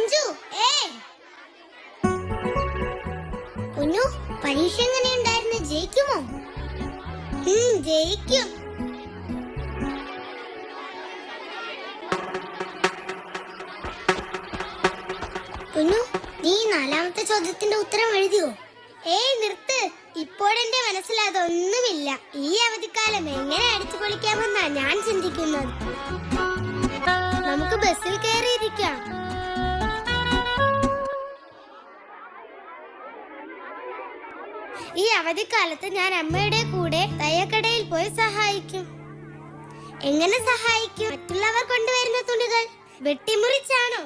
അഞ്ജു, കുഞ്ഞു, പരീക്ഷ എങ്ങനെയുണ്ടായിരുന്നു? ജയിക്കുമോ? ജയിക്കും. കുഞ്ഞു, നീ 4ാമത്തെ ചോദ്യത്തിന്റെ ഉത്തരം എഴുതിയോ? നിർത്ത്. ഇപ്പോഴെന്റെ മനസ്സിൽ അതൊന്നുമില്ല. ഈ അവധിക്കാലം എങ്ങനെ അടിച്ചു പൊളിക്കാമെന്നാ ഞാൻ ചിന്തിക്കുന്നത്. നമുക്ക് ബസ്സിൽ കയറിയിരിക്കാം. ഈ അവധിക്കാലത്ത് ഞാൻ അമ്മയുടെ കൂടെ തയ്യക്കടയിൽ പോയി സഹായിക്കും. എങ്ങനെ സഹായിക്കും? മറ്റുള്ളവർ കൊണ്ടുവരുന്ന തുണികൾ വെട്ടിമുറിച്ചാണോ?